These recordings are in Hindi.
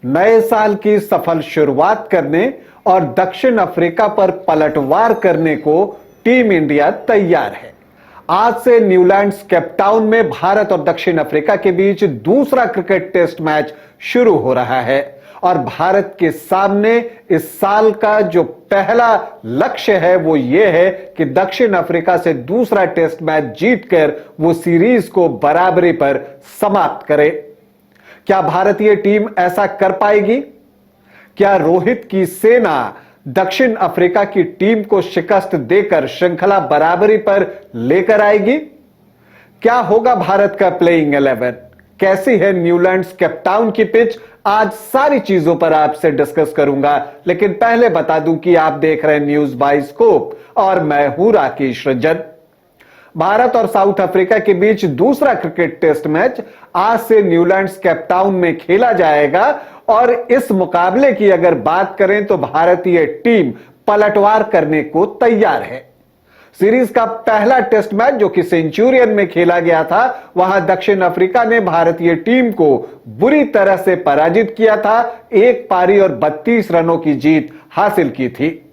नए साल की सफल शुरुआत करने और दक्षिण अफ्रीका पर पलटवार करने को टीम इंडिया तैयार है। आज से न्यूलैंड्स केपटाउन में भारत और दक्षिण अफ्रीका के बीच दूसरा क्रिकेट टेस्ट मैच शुरू हो रहा है और भारत के सामने इस साल का जो पहला लक्ष्य है वो ये है कि दक्षिण अफ्रीका से दूसरा टेस्ट मैच जीतकर वो सीरीज को बराबरी पर समाप्त करे। क्या भारतीय टीम ऐसा कर पाएगी? क्या रोहित की सेना दक्षिण अफ्रीका की टीम को शिकस्त देकर श्रृंखला बराबरी पर लेकर आएगी? क्या होगा भारत का प्लेइंग 11? कैसी है न्यूलैंड्स केपटाउन की पिच? आज सारी चीजों पर आपसे डिस्कस करूंगा, लेकिन पहले बता दूं कि आप देख रहे हैं न्यूज बाय स्कोप और मैं हूं राकेश रंजन। भारत और साउथ अफ्रीका के बीच दूसरा क्रिकेट टेस्ट मैच आज से न्यूलैंड्स केपटाउन में खेला जाएगा और इस मुकाबले की अगर बात करें तो भारतीय टीम पलटवार करने को तैयार है। सीरीज का पहला टेस्ट मैच जो कि सेंचुरियन में खेला गया था, वहां दक्षिण अफ्रीका ने भारतीय टीम को बुरी तरह से पराजित किया था, एक पारी और 32 रनों की जीत हासिल की थी।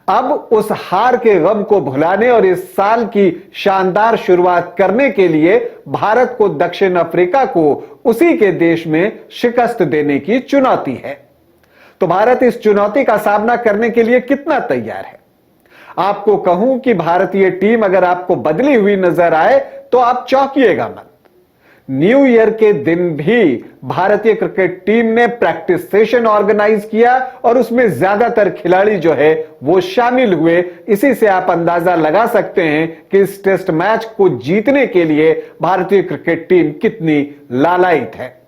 अब उस हार के गम को भुलाने और इस साल की शानदार शुरुआत करने के लिए भारत को दक्षिण अफ्रीका को उसी के देश में शिकस्त देने की चुनौती है। तो भारत इस चुनौती का सामना करने के लिए कितना तैयार है? आपको कहूं कि भारतीय टीम अगर आपको बदली हुई नजर आए तो आप चौंकिएगा मत। न्यू ईयर के दिन भी भारतीय क्रिकेट टीम ने प्रैक्टिस सेशन ऑर्गेनाइज किया और उसमें ज्यादातर खिलाड़ी जो है वो शामिल हुए। इसी से आप अंदाजा लगा सकते हैं कि इस टेस्ट मैच को जीतने के लिए भारतीय क्रिकेट टीम कितनी लालायित है।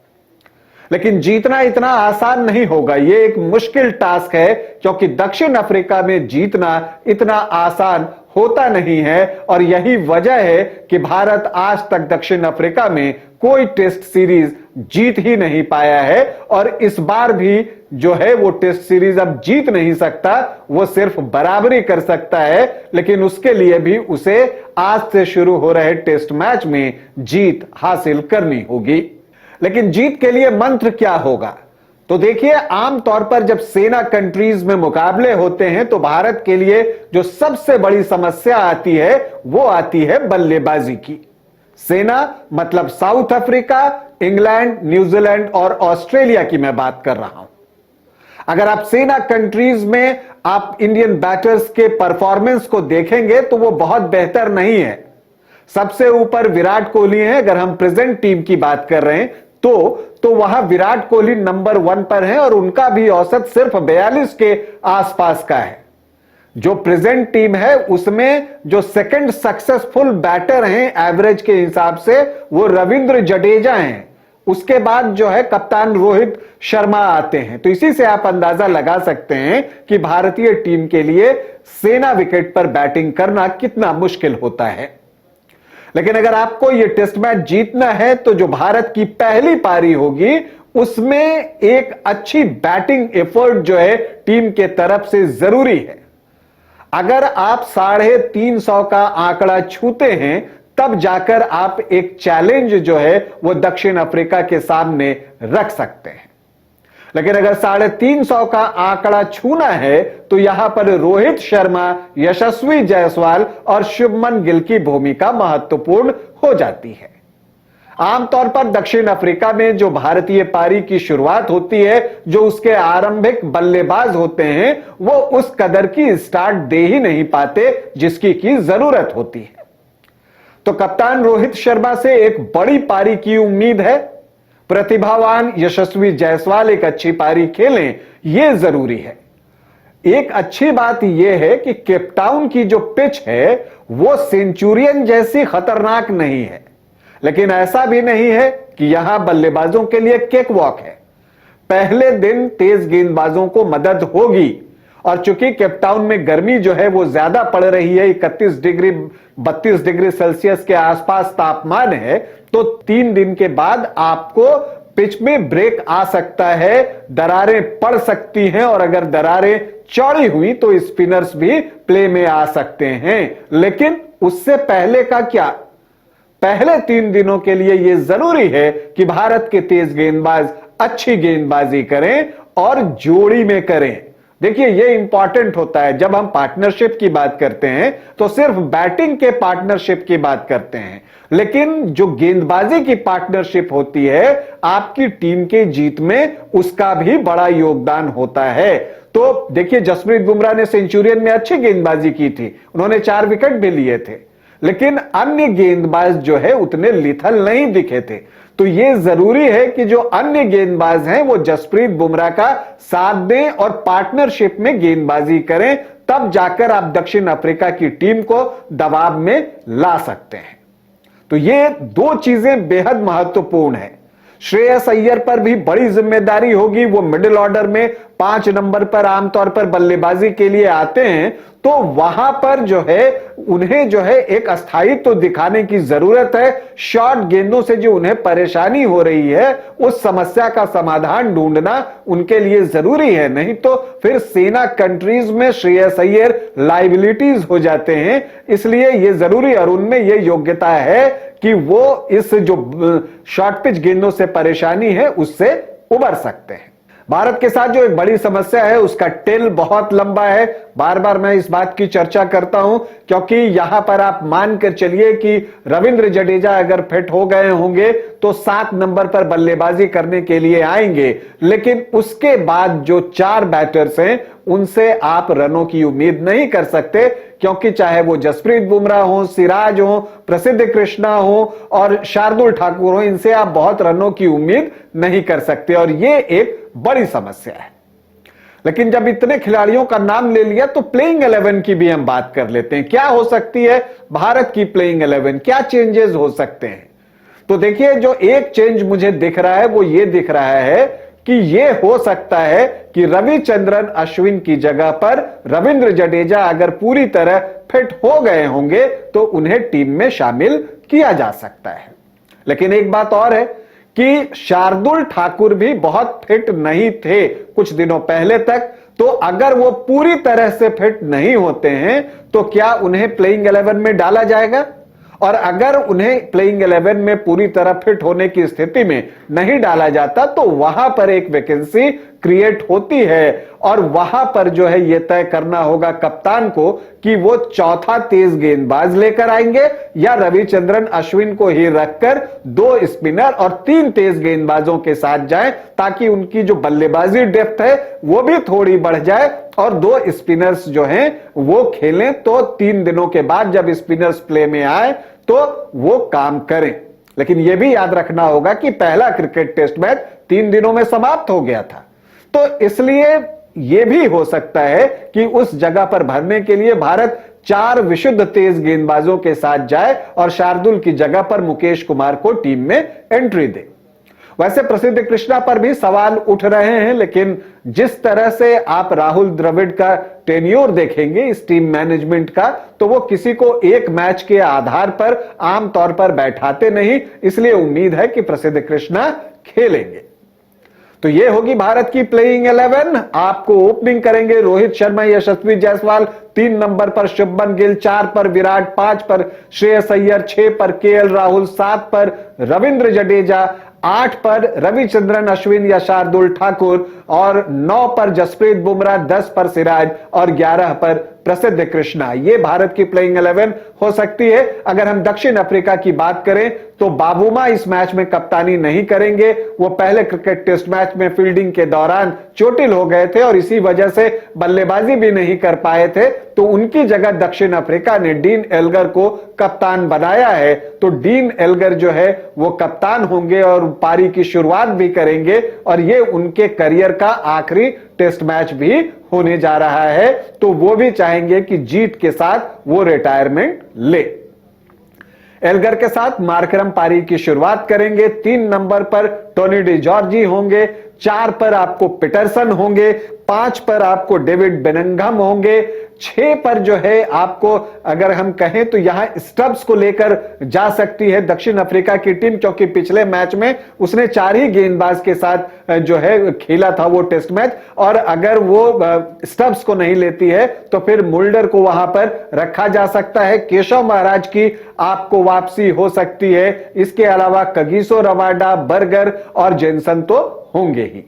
लेकिन जीतना इतना आसान नहीं होगा, यह एक मुश्किल टास्क है क्योंकि दक्षिण अफ्रीका में जीतना इतना आसान होता नहीं है और यही वजह है कि भारत आज तक दक्षिण अफ्रीका में कोई टेस्ट सीरीज जीत ही नहीं पाया है और इस बार भी जो है वो टेस्ट सीरीज अब जीत नहीं सकता, वो सिर्फ बराबरी कर सकता है, लेकिन उसके लिए भी उसे आज से शुरू हो रहे टेस्ट मैच में जीत हासिल करनी होगी। लेकिन जीत के लिए मंत्र क्या होगा? तो देखिए, आमतौर पर जब सेना कंट्रीज में मुकाबले होते हैं तो भारत के लिए जो सबसे बड़ी समस्या आती है वो आती है बल्लेबाजी की। सेना मतलब साउथ अफ्रीका, इंग्लैंड, न्यूजीलैंड और ऑस्ट्रेलिया की मैं बात कर रहा हूं। अगर आप सेना कंट्रीज में आप इंडियन बैटर्स के परफॉर्मेंस को देखेंगे तो वो बहुत बेहतर नहीं है। सबसे ऊपर विराट कोहली हैं। अगर हम प्रेजेंट टीम की बात कर रहे हैं तो वहां विराट कोहली नंबर 1 पर हैं और उनका भी औसत सिर्फ 42 के आसपास का है। जो प्रेजेंट टीम है उसमें जो सेकंड सक्सेसफुल बैटर हैं एवरेज के हिसाब से वो रविंद्र जडेजा हैं। उसके बाद जो है कप्तान रोहित शर्मा आते हैं। तो इसी से आप अंदाजा लगा सकते हैं कि भारतीय टीम के लिए सेना विकेट पर बैटिंग करना कितना मुश्किल होता है। लेकिन अगर आपको यह टेस्ट मैच जीतना है तो जो भारत की पहली पारी होगी उसमें एक अच्छी बैटिंग एफर्ट जो है टीम के तरफ से जरूरी है। अगर आप 350 का आंकड़ा छूते हैं तब जाकर आप एक चैलेंज जो है वो दक्षिण अफ्रीका के सामने रख सकते हैं। लेकिन अगर 350 का आंकड़ा छूना है तो यहां पर रोहित शर्मा, यशस्वी जायसवाल और शुभमन गिल की भूमिका महत्वपूर्ण हो जाती है। आमतौर पर दक्षिण अफ्रीका में जो भारतीय पारी की शुरुआत होती है, जो उसके आरंभिक बल्लेबाज होते हैं, वो उस कदर की स्टार्ट दे ही नहीं पाते जिसकी की जरूरत होती है। तो कप्तान रोहित शर्मा से एक बड़ी पारी की उम्मीद है। प्रतिभावान यशस्वी जायसवाल एक अच्छी पारी खेलें, यह जरूरी है। एक अच्छी बात यह है कि केपटाउन की जो पिच है वो सेंचुरियन जैसी खतरनाक नहीं है, लेकिन ऐसा भी नहीं है कि यहां बल्लेबाजों के लिए केक वॉक है। पहले दिन तेज गेंदबाजों को मदद होगी और चूंकि केपटाउन में गर्मी जो है वो ज्यादा पड़ रही है, 31 डिग्री 32 डिग्री सेल्सियस के आसपास तापमान है, तो 3 दिन के बाद आपको पिच में ब्रेक आ सकता है, दरारें पड़ सकती हैं और अगर दरारें चौड़ी हुई तो स्पिनर्स भी प्ले में आ सकते हैं। लेकिन उससे पहले का क्या? पहले 3 दिनों के लिए यह जरूरी है कि भारत के तेज गेंदबाज अच्छी गेंदबाजी करें और जोड़ी में करें। देखिए ये इंपॉर्टेंट होता है, जब हम पार्टनरशिप की बात करते हैं तो सिर्फ बैटिंग के पार्टनरशिप की बात करते हैं, लेकिन जो गेंदबाजी की पार्टनरशिप होती है आपकी टीम के जीत में, उसका भी बड़ा योगदान होता है। तो देखिए जसप्रीत बुमराह ने सेंचुरियन में अच्छी गेंदबाजी की थी, उन्होंने 4 विकेट भी लिए थे, लेकिन अन्य गेंदबाज जो है उतने लिथल नहीं दिखे थे। तो यह जरूरी है कि जो अन्य गेंदबाज हैं वो जसप्रीत बुमराह का साथ दें और पार्टनरशिप में गेंदबाजी करें, तब जाकर आप दक्षिण अफ्रीका की टीम को दबाव में ला सकते हैं। तो ये 2 चीजें बेहद महत्वपूर्ण है। श्रेयस अय्यर पर भी बड़ी जिम्मेदारी होगी, वो मिडिल ऑर्डर में 5 नंबर पर आमतौर पर बल्लेबाजी के लिए आते हैं, तो वहां पर जो है उन्हें जो है एक अस्थायित्व तो दिखाने की जरूरत है। शॉर्ट गेंदों से जो उन्हें परेशानी हो रही है उस समस्या का समाधान ढूंढना उनके लिए जरूरी है, नहीं तो फिर सेना कंट्रीज में श्रेयस अय्यर लाइबिलिटीज हो जाते हैं। इसलिए यह जरूरी और उनमें यह योग्यता है कि वो इस जो शॉर्ट पिच गेंदों से परेशानी है उससे उबर सकते हैं। भारत के साथ जो एक बड़ी समस्या है उसका टेल बहुत लंबा है। बार बार मैं इस बात की चर्चा करता हूं क्योंकि यहां पर आप मानकर चलिए कि रविंद्र जडेजा अगर फिट हो गए होंगे तो 7 नंबर पर बल्लेबाजी करने के लिए आएंगे, लेकिन उसके बाद जो 4 बैटर्स हैं उनसे आप रनों की उम्मीद नहीं कर सकते, क्योंकि चाहे वो जसप्रीत बुमराह हो, सिराज हो, प्रसिद्ध कृष्णा हो और शार्दुल ठाकुर हो, इनसे आप बहुत रनों की उम्मीद नहीं कर सकते और ये एक बड़ी समस्या है। लेकिन जब इतने खिलाड़ियों का नाम ले लिया तो प्लेइंग 11 की भी हम बात कर लेते हैं। क्या हो सकती है भारत की प्लेइंग 11, क्या चेंजेस हो सकते हैं? तो देखिए जो एक चेंज मुझे दिख रहा है वो ये दिख रहा है कि यह हो सकता है कि रविचंद्रन अश्विन की जगह पर रविंद्र जडेजा अगर पूरी तरह फिट हो गए होंगे तो उन्हें टीम में शामिल किया जा सकता है। लेकिन एक बात और है कि शार्दुल ठाकुर भी बहुत फिट नहीं थे कुछ दिनों पहले तक, तो अगर वो पूरी तरह से फिट नहीं होते हैं तो क्या उन्हें प्लेइंग 11 में डाला जाएगा? और अगर उन्हें प्लेइंग 11 में पूरी तरह फिट होने की स्थिति में नहीं डाला जाता तो वहां पर एक वैकेंसी क्रिएट होती है और वहां पर जो है यह तय करना होगा कप्तान को कि वो चौथा तेज गेंदबाज लेकर आएंगे या रविचंद्रन अश्विन को ही रखकर 2 स्पिनर और 3 तेज गेंदबाजों के साथ जाएं, ताकि उनकी जो बल्लेबाजी डेप्थ है वो भी थोड़ी बढ़ जाए और 2 स्पिनर्स जो हैं वो खेलें, तो 3 दिनों के बाद जब स्पिनर्स प्ले में आए तो वो काम करें। लेकिन यह भी याद रखना होगा कि पहला क्रिकेट टेस्ट मैच 3 दिनों में समाप्त हो गया था, तो इसलिए यह भी हो सकता है कि उस जगह पर भरने के लिए भारत 4 विशुद्ध तेज गेंदबाजों के साथ जाए और शार्दुल की जगह पर मुकेश कुमार को टीम में एंट्री दे। वैसे प्रसिद्ध कृष्णा पर भी सवाल उठ रहे हैं, लेकिन जिस तरह से आप राहुल द्रविड़ का टेन्योर देखेंगे इस टीम मैनेजमेंट का, तो वो किसी को एक मैच के आधार पर आमतौर पर बैठाते नहीं, इसलिए उम्मीद है कि प्रसिद्ध कृष्णा खेलेंगे। तो ये होगी भारत की प्लेइंग 11। आपको ओपनिंग करेंगे रोहित शर्मा, यशस्वी जायसवाल, 3 नंबर पर शुभमन गिल, 4 पर विराट, 5 पर श्रेयस अय्यर, 6 पर केएल राहुल, 7 पर रविंद्र जडेजा, 8 पर रविचंद्रन अश्विन या शार्दुल ठाकुर और 9 पर जसप्रीत बुमराह, 10 पर सिराज और 11 पर प्रसिद्ध कृष्णा। यह भारत की प्लेइंग 11 हो सकती है। अगर हम दक्षिण अफ्रीका की बात करें तो बाबूमा इस मैच में कप्तानी नहीं करेंगे। वो पहले क्रिकेट टेस्ट मैच में फील्डिंग के दौरान चोटिल हो गए थे और इसी वजह से बल्लेबाजी भी नहीं कर पाए थे, तो उनकी जगह दक्षिण अफ्रीका ने डीन एल्गर को कप्तान बनाया है। तो डीन एल्गर जो है वो कप्तान होंगे और पारी की शुरुआत भी करेंगे और ये उनके करियर का आखिरी टेस्ट मैच भी होने जा रहा है, तो वो भी चाहेंगे कि जीत के साथ वो रिटायरमेंट ले। एल्गर के साथ मार्करम पारी की शुरुआत करेंगे। 3 नंबर पर टोनी डी जॉर्जी होंगे, 4 पर आपको पीटरसन होंगे, 5 पर आपको डेविड बेनिंघम होंगे, 6 पर जो है आपको अगर हम कहें तो यहां स्टब्स को लेकर जा सकती है दक्षिण अफ्रीका की टीम, क्योंकि पिछले मैच में उसने 4 ही गेंदबाज के साथ जो है खेला था वो टेस्ट मैच, और अगर वो स्टब्स को नहीं लेती है तो फिर मुल्डर को वहां पर रखा जा सकता है। केशव महाराज की आपको वापसी हो सकती है। इसके अलावा कगिसो रबाडा, बर्गर और जेनसन तो होंगे ही।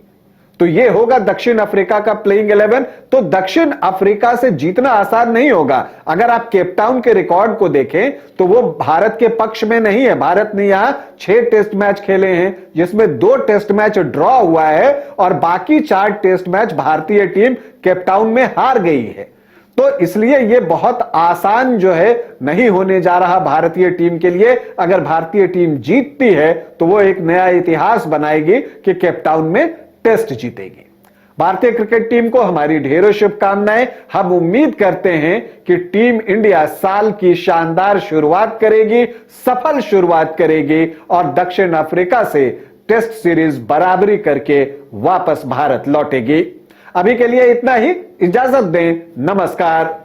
तो यह होगा दक्षिण अफ्रीका का प्लेइंग 11। तो दक्षिण अफ्रीका से जीतना आसान नहीं होगा। अगर आप केपटाउन के रिकॉर्ड को देखें तो वो भारत के पक्ष में नहीं है। भारत ने यहां 6 टेस्ट मैच खेले हैं, जिसमें 2 टेस्ट मैच ड्रॉ हुआ है और बाकी 4 टेस्ट मैच भारतीय टीम केपटाउन में हार गई है। तो इसलिए यह बहुत आसान जो है नहीं होने जा रहा भारतीय टीम के लिए। अगर भारतीय टीम जीतती है तो वो एक नया इतिहास बनाएगी कि केपटाउन में टेस्ट जीतेगी। भारतीय क्रिकेट टीम को हमारी ढेरों शुभकामनाएं। हम उम्मीद करते हैं कि टीम इंडिया साल की शानदार शुरुआत करेगी, सफल शुरुआत करेगी और दक्षिण अफ्रीका से टेस्ट सीरीज बराबरी करके वापस भारत लौटेगी। अभी के लिए इतना ही, इजाजत दें, नमस्कार।